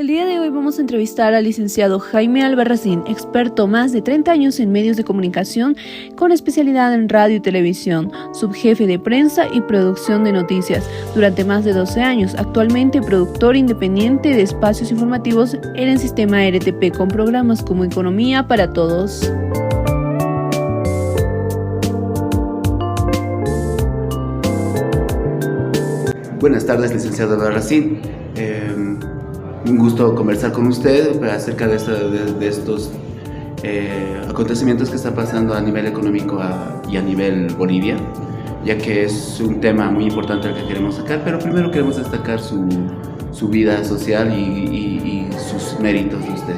El día de hoy vamos a entrevistar al licenciado Jaime Albarracín, experto más de 30 años en medios de comunicación con especialidad en radio y televisión, subjefe de prensa y producción de noticias durante más de 12 años, actualmente productor independiente de espacios informativos en el sistema RTP con programas como Economía para Todos. Buenas tardes, licenciado Albarracín. Un gusto conversar con usted acerca de estos acontecimientos que están pasando a nivel económico y a nivel Bolivia, ya que es un tema muy importante el que queremos sacar, pero primero queremos destacar su vida social y sus méritos de usted.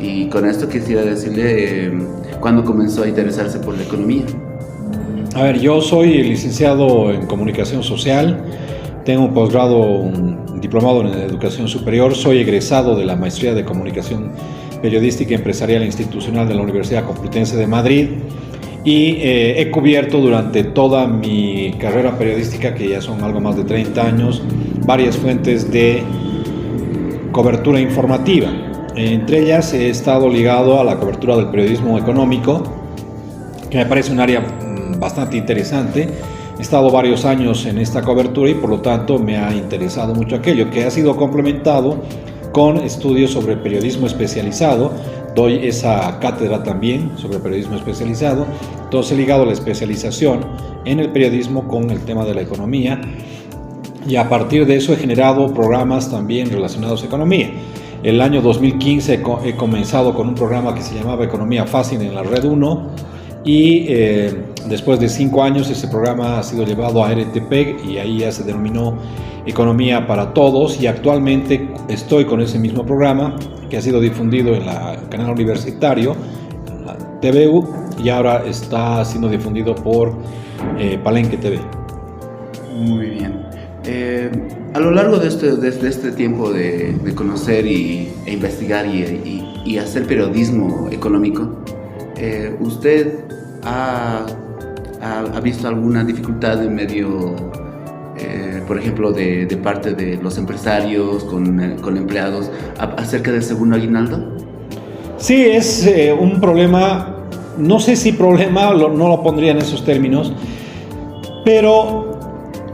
Y con esto quisiera decirle cuándo comenzó a interesarse por la economía. A ver, yo soy licenciado en Comunicación Social, tengo un posgrado, un diplomado en Educación Superior, soy egresado de la Maestría de Comunicación Periodística Empresarial e Institucional de la Universidad Complutense de Madrid y he cubierto durante toda mi carrera periodística, que ya son algo más de 30 años, varias fuentes de cobertura informativa. Entre ellas he estado ligado a la cobertura del periodismo económico, que me parece un área bastante interesante. He estado varios años en esta cobertura y por lo tanto me ha interesado mucho aquello, que ha sido complementado con estudios sobre periodismo especializado. Doy esa cátedra también sobre periodismo especializado, entonces he ligado la especialización en el periodismo con el tema de la economía y a partir de eso he generado programas también relacionados a economía. El año 2015 he comenzado con un programa que se llamaba Economía Fácil en la Red 1 y después de 5 años ese programa ha sido llevado a RTP y ahí ya se denominó Economía para Todos, y actualmente estoy con ese mismo programa que ha sido difundido en el canal universitario, la TVU, y ahora está siendo difundido por Palenque TV. Muy bien. A lo largo de este tiempo de conocer e investigar y hacer periodismo económico, ¿usted ha visto alguna dificultad en medio, por ejemplo, de parte de los empresarios con empleados acerca del segundo aguinaldo? Sí, es un problema, no sé si problema, no lo pondría en esos términos, pero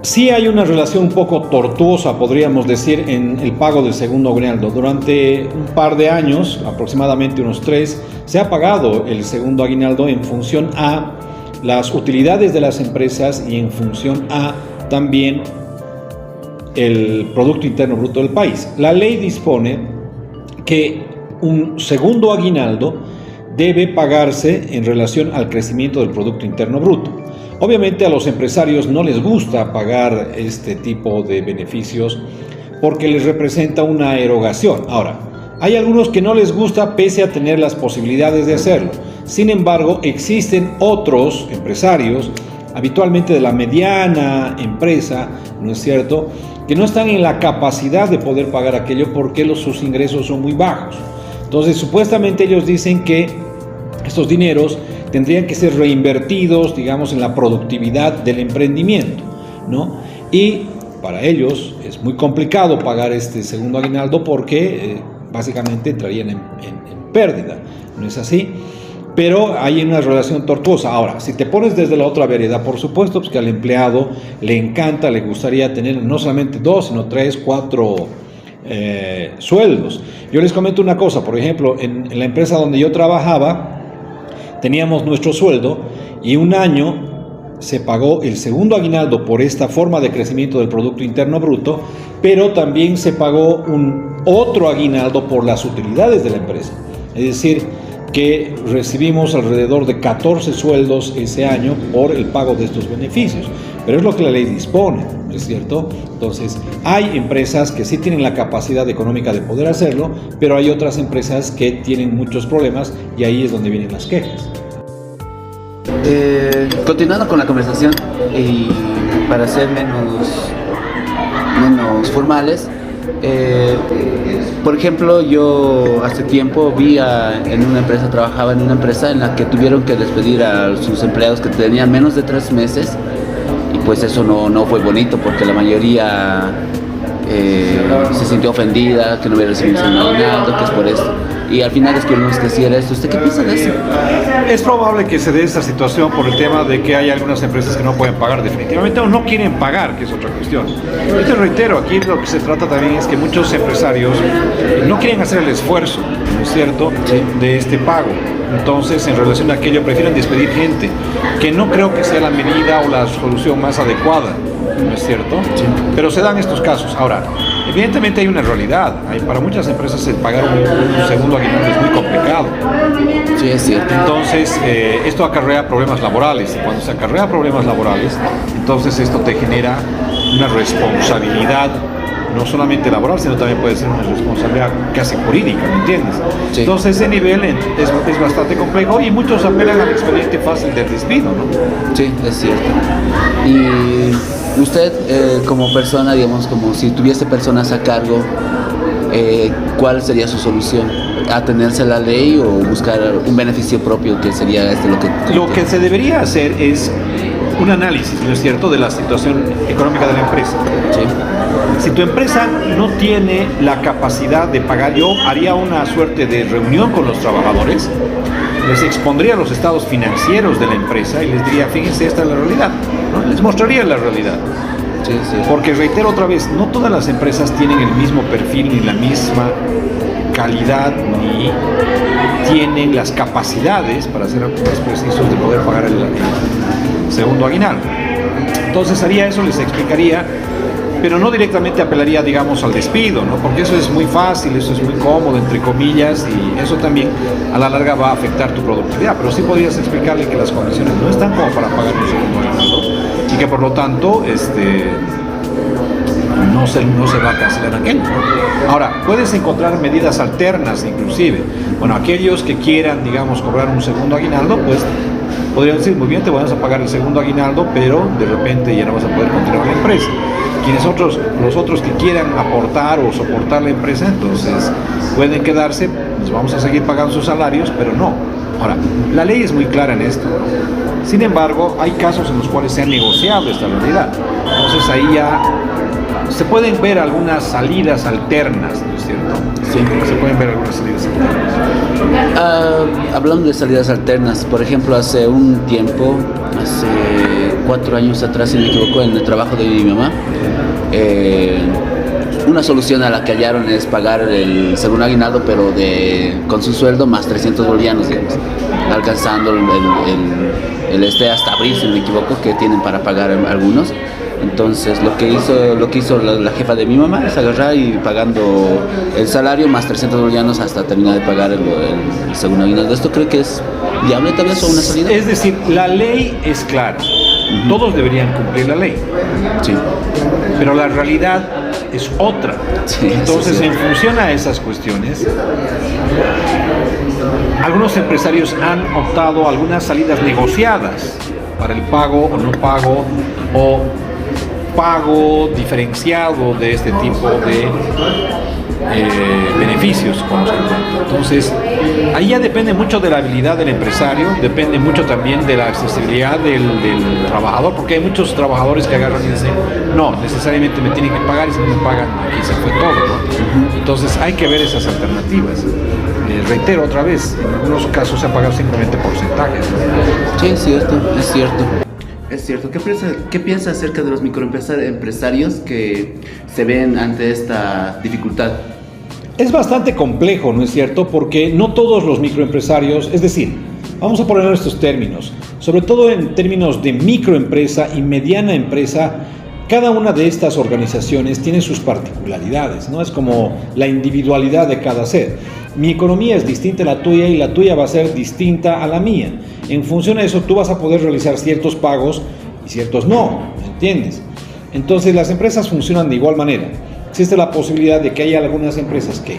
sí hay una relación un poco tortuosa, podríamos decir, en el pago del segundo aguinaldo. Durante un par de años, aproximadamente unos 3, se ha pagado el segundo aguinaldo en función a las utilidades de las empresas y en función a también el Producto Interno Bruto del país. La ley dispone que un segundo aguinaldo debe pagarse en relación al crecimiento del Producto Interno Bruto. Obviamente a los empresarios no les gusta pagar este tipo de beneficios porque les representa una erogación. Ahora, hay algunos que no les gusta pese a tener las posibilidades de hacerlo. Sin embargo, existen otros empresarios, habitualmente de la mediana empresa, ¿no es cierto?, que no están en la capacidad de poder pagar aquello porque sus ingresos son muy bajos. Entonces, supuestamente ellos dicen que estos dineros tendrían que ser reinvertidos, digamos, en la productividad del emprendimiento, ¿no? Y para ellos es muy complicado pagar este segundo aguinaldo porque básicamente entrarían en pérdida, ¿no es así? Pero hay una relación tortuosa. Ahora, si te pones desde la otra vereda, por supuesto pues que al empleado le encanta, le gustaría tener no solamente 2, sino 3, 4 sueldos. Yo les comento una cosa, por ejemplo, en la empresa donde yo trabajaba, teníamos nuestro sueldo y un año se pagó el segundo aguinaldo por esta forma de crecimiento del Producto Interno Bruto, pero también se pagó otro aguinaldo por las utilidades de la empresa. Es decir, que recibimos alrededor de 14 sueldos ese año por el pago de estos beneficios. Pero es lo que la ley dispone, ¿no es cierto? Entonces, hay empresas que sí tienen la capacidad económica de poder hacerlo, pero hay otras empresas que tienen muchos problemas y ahí es donde vienen las quejas. Continuando con la conversación y para ser menos formales, por ejemplo, yo hace tiempo trabajaba en una empresa en la que tuvieron que despedir a sus empleados que tenían menos de 3 meses y pues eso no fue bonito porque la mayoría se sintió ofendida, que no hubiera recibido el segundo aguinaldo, que es por esto. Y al final es que uno decía esto. ¿Usted qué piensa de eso? Es probable que se dé esta situación por el tema de que hay algunas empresas que no pueden pagar definitivamente o no quieren pagar, que es otra cuestión. Yo te reitero, aquí lo que se trata también es que muchos empresarios no quieren hacer el esfuerzo, ¿no es cierto?, de este pago. Entonces, en relación a aquello, prefieren despedir gente, que no creo que sea la medida o la solución más adecuada, ¿no es cierto? Sí. Pero se dan estos casos. Ahora, evidentemente hay una realidad. Para muchas empresas el pagar un segundo aguinaldo es muy complicado. Sí, es cierto. Entonces, esto acarrea problemas laborales. Y cuando se acarrea problemas laborales, entonces esto te genera una responsabilidad, no solamente laboral, sino también puede ser una responsabilidad casi jurídica, ¿me entiendes? Sí. Entonces ese nivel es bastante complejo y muchos apelan al expediente fácil del despido, ¿no? Sí, es cierto. Y usted como persona, digamos, como si tuviese personas a cargo, ¿cuál sería su solución? ¿Atenerse a la ley o buscar un beneficio propio, que sería Lo que se debería hacer es un análisis, ¿no es cierto?, de la situación económica de la empresa. Sí. Si tu empresa no tiene la capacidad de pagar, yo haría una suerte de reunión con los trabajadores, les expondría los estados financieros de la empresa y les diría, fíjense, esta es la realidad, ¿no? Les mostraría la realidad. Sí, sí. Porque reitero otra vez, no todas las empresas tienen el mismo perfil ni la misma calidad ni tienen las capacidades, para ser más precisos, de poder pagar el segundo aguinaldo. Entonces haría eso, les explicaría, pero no directamente apelaría, digamos, al despido, ¿no? Porque eso es muy fácil, eso es muy cómodo, entre comillas, y eso también a la larga va a afectar tu productividad. Pero sí podrías explicarle que las condiciones no están como para pagar un segundo aguinaldo y que por lo tanto no se va a cancelar aquello, ¿no? Ahora, puedes encontrar medidas alternas inclusive. Bueno, aquellos que quieran, digamos, cobrar un segundo aguinaldo, pues podrían decir, muy bien, te vamos a pagar el segundo aguinaldo, pero de repente ya no vas a poder continuar la empresa. Los otros que quieran aportar o soportar la empresa, entonces pueden quedarse, les vamos a seguir pagando sus salarios, pero no. Ahora, la ley es muy clara en esto. Sin embargo, hay casos en los cuales se ha negociado esta realidad. Entonces ahí ya se pueden ver algunas salidas alternas, ¿no es cierto? Sí, se pueden ver algunas salidas alternas. Hablando de salidas alternas, por ejemplo, hace un tiempo, hace 4 años atrás, si no me equivoco, en el trabajo de mi mamá, una solución a la que hallaron es pagar el segundo aguinaldo, pero con su sueldo más 300 bolivianos, digamos, alcanzando el hasta abril, si no me equivoco, que tienen para pagar algunos. Entonces lo que hizo la jefa de mi mamá es agarrar y pagando el salario más 300 bolivianos hasta terminar de pagar el segundo aguinaldo. ¿Esto creo que es viable tal vez o una salida? Es decir, la ley es clara. Todos deberían cumplir la ley. Sí. Pero la realidad es otra. Sí, entonces, sí. En función a esas cuestiones, algunos empresarios han optado algunas salidas negociadas para el pago o no pago o pago diferenciado de este tipo de beneficios con los que cuenta. Entonces, ahí ya depende mucho de la habilidad del empresario, depende mucho también de la accesibilidad del trabajador, porque hay muchos trabajadores que agarran y dicen, no, necesariamente me tienen que pagar y si no me pagan, aquí se fue todo, ¿no? Entonces, hay que ver esas alternativas. Reitero otra vez, en algunos casos se ha pagado simplemente porcentajes, ¿no? Sí, es cierto, es cierto. Es cierto. ¿Qué piensa acerca de los microempresarios que se ven ante esta dificultad? Es bastante complejo, ¿no es cierto? Porque no todos los microempresarios, es decir, vamos a poner estos términos, sobre todo en términos de microempresa y mediana empresa, cada una de estas organizaciones tiene sus particularidades, ¿no? Es como la individualidad de cada ser. Mi economía es distinta a la tuya y la tuya va a ser distinta a la mía. En función de eso, tú vas a poder realizar ciertos pagos y ciertos no, ¿me entiendes? Entonces, las empresas funcionan de igual manera. Existe la posibilidad de que haya algunas empresas que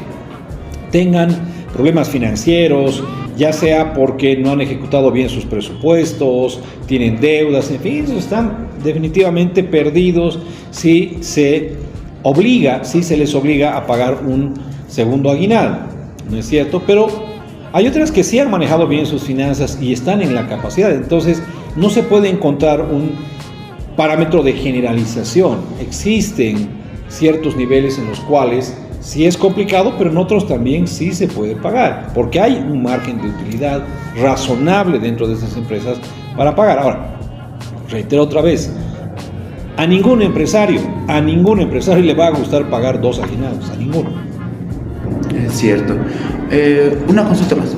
tengan problemas financieros, ya sea porque no han ejecutado bien sus presupuestos, tienen deudas, en fin, están definitivamente perdidos si se les obliga a pagar un segundo aguinaldo, ¿no es cierto? Pero hay otras que sí han manejado bien sus finanzas y están en la capacidad, entonces no se puede encontrar un parámetro de generalización. Existen ciertos niveles en los cuales sí es complicado, pero en otros también sí se puede pagar, porque hay un margen de utilidad razonable dentro de esas empresas para pagar. Ahora, reitero otra vez, a ningún empresario le va a gustar pagar 2 aguinaldos, a ninguno. Es cierto. Una consulta más.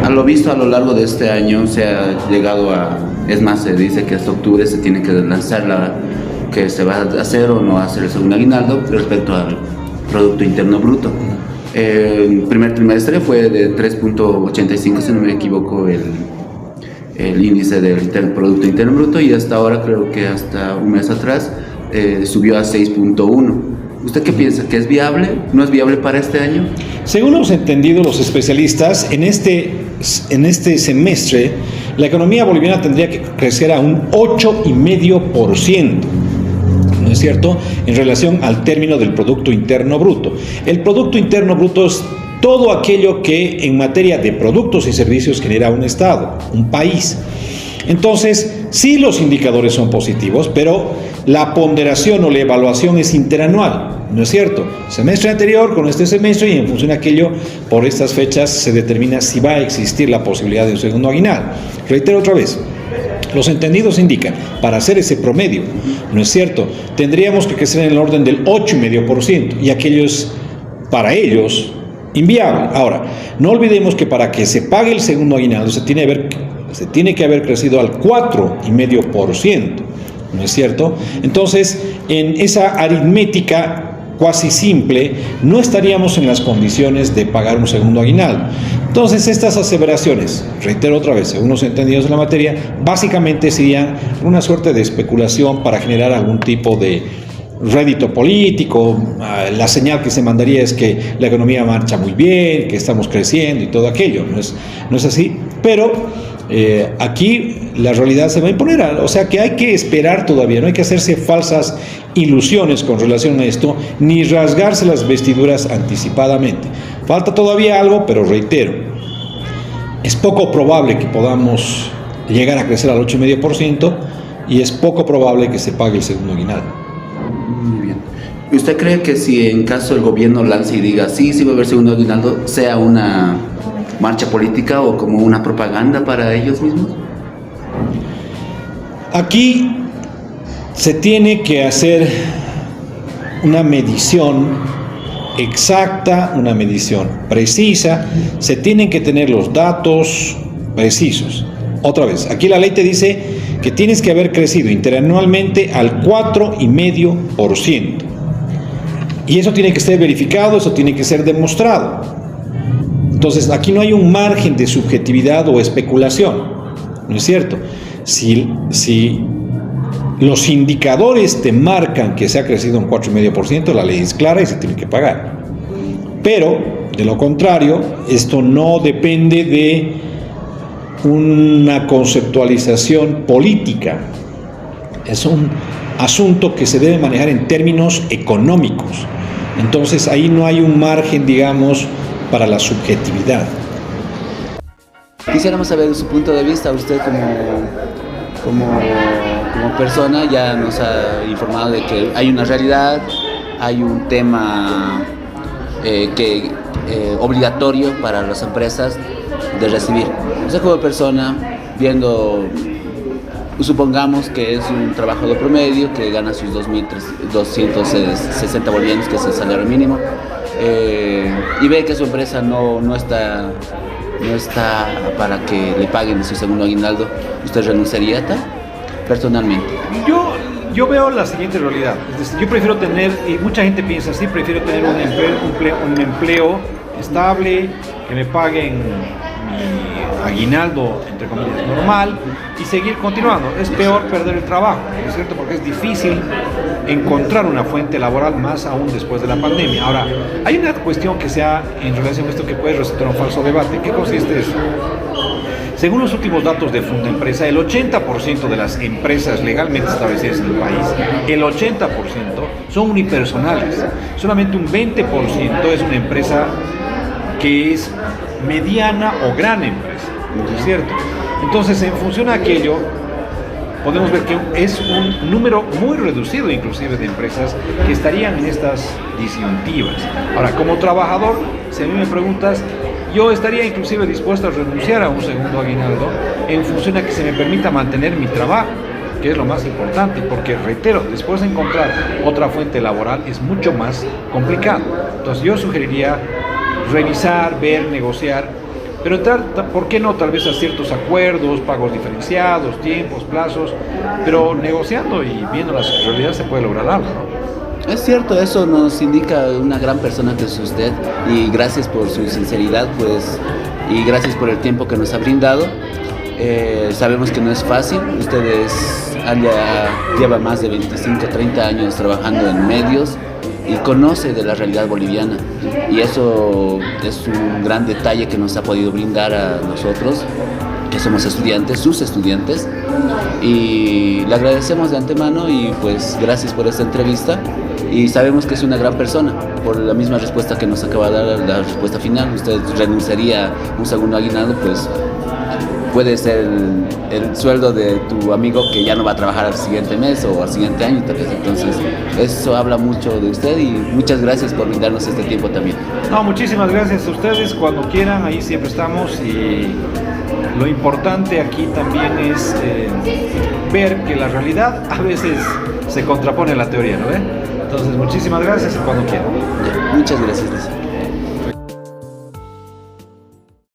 A lo visto a lo largo de este año se ha llegado a, es más, se dice que hasta octubre se tiene que lanzar que se va a hacer o no hacer el segundo aguinaldo respecto al Producto Interno Bruto. El primer trimestre fue de 3.85, si no me equivoco, el índice del Producto Interno Bruto, y hasta ahora, creo que hasta un mes atrás, subió a 6.1. ¿Usted qué piensa? ¿Que es viable? ¿No es viable para este año? Según hemos entendido los especialistas, en este semestre la economía boliviana tendría que crecer a un 8,5%. ¿No es cierto?, en relación al término del Producto Interno Bruto. El Producto Interno Bruto es todo aquello que en materia de productos y servicios genera un Estado, un país. Entonces, sí, los indicadores son positivos, pero la ponderación o la evaluación es interanual, ¿no es cierto? Semestre anterior con este semestre, y en función de aquello, por estas fechas se determina si va a existir la posibilidad de un segundo aguinaldo. Reitero otra vez, los entendidos indican, para hacer ese promedio, ¿no es cierto?, tendríamos que crecer en el orden del 8,5%, y aquello es, para ellos, inviable. Ahora, no olvidemos que para que se pague el segundo aguinaldo se tiene que haber crecido al 4,5%, ¿no es cierto? Entonces, en esa aritmética cuasi simple, no estaríamos en las condiciones de pagar un segundo aguinaldo. Entonces, estas aseveraciones, reitero otra vez, según los entendidos en la materia, básicamente serían una suerte de especulación para generar algún tipo de rédito político. La señal que se mandaría es que la economía marcha muy bien, que estamos creciendo y todo aquello. No es así, pero aquí la realidad se va a imponer, o sea que hay que esperar todavía, no hay que hacerse falsas ilusiones con relación a esto, ni rasgarse las vestiduras anticipadamente. Falta todavía algo, pero reitero, es poco probable que podamos llegar a crecer al 8,5%, y es poco probable que se pague el segundo aguinaldo. Muy bien. ¿Y usted cree que si en caso el gobierno lance y diga sí va a haber segundo aguinaldo, sea una marcha política o como una propaganda para ellos mismos? Aquí se tiene que hacer una medición exacta, una medición precisa, se tienen que tener los datos precisos. Otra vez, aquí la ley te dice que tienes que haber crecido interanualmente al 4,5%. Y eso tiene que ser verificado, eso tiene que ser demostrado. Entonces, aquí no hay un margen de subjetividad o especulación, ¿no es cierto? Si los indicadores te marcan que se ha crecido un 4,5%, la ley es clara y se tiene que pagar. Pero, de lo contrario, esto no depende de una conceptualización política. Es un asunto que se debe manejar en términos económicos. Entonces, ahí no hay un margen, digamos, para la subjetividad. Quisiéramos saber de su punto de vista, usted como persona ya nos ha informado de que hay una realidad, hay un tema obligatorio para las empresas de recibir. Usted como persona, viendo, supongamos que es un trabajador promedio que gana sus 2.260 bolivianos, que es el salario mínimo, y ve que su empresa no está para que le paguen su segundo aguinaldo, ¿usted renunciaría personalmente? Yo veo la siguiente realidad. Es decir, yo prefiero tener, y mucha gente piensa así, prefiero tener un empleo estable, que me paguen mi aguinaldo, entre comillas, normal, y seguir continuando. Es peor perder el trabajo, ¿no es cierto? Porque es difícil encontrar una fuente laboral, más aún después de la pandemia. Ahora, hay una cuestión que se ha, en relación a esto, que puede resultar un falso debate. ¿Qué consiste eso? Según los últimos datos de Fundempresa, el 80% de las empresas legalmente establecidas en el país, el 80% son unipersonales. Solamente un 20% es una empresa que es mediana o gran empresa, ¿no es cierto? Entonces, en función de aquello, podemos ver que es un número muy reducido inclusive de empresas que estarían en estas disyuntivas. Ahora, como trabajador, si a mí me preguntas, yo estaría inclusive dispuesto a renunciar a un segundo aguinaldo en función a que se me permita mantener mi trabajo, que es lo más importante, porque reitero, después de encontrar otra fuente laboral es mucho más complicado. Entonces yo sugeriría revisar, ver, negociar, pero entrar, ¿por qué no? Tal vez a ciertos acuerdos, pagos diferenciados, tiempos, plazos, pero negociando y viendo las realidades se puede lograr algo, ¿no? Es cierto, eso nos indica una gran persona que es usted, y gracias por su sinceridad, pues, y gracias por el tiempo que nos ha brindado. Sabemos que no es fácil, ustedes lleva más de 25, 30 años trabajando en medios y conoce de la realidad boliviana, y eso es un gran detalle que nos ha podido brindar a nosotros, que somos estudiantes, sus estudiantes, y le agradecemos de antemano y pues gracias por esta entrevista, y sabemos que es una gran persona, por la misma respuesta que nos acaba de dar, la respuesta final. Usted renunciaría a un segundo aguinaldo, pues puede ser el sueldo de tu amigo que ya no va a trabajar al siguiente mes o al siguiente año tal vez. Entonces eso habla mucho de usted, y muchas gracias por brindarnos este tiempo también. No, muchísimas gracias a ustedes. Cuando quieran, ahí siempre estamos, y lo importante aquí también es ver que la realidad a veces se contrapone a la teoría, ¿no ve? Entonces muchísimas gracias, y cuando quieran. Muchas gracias.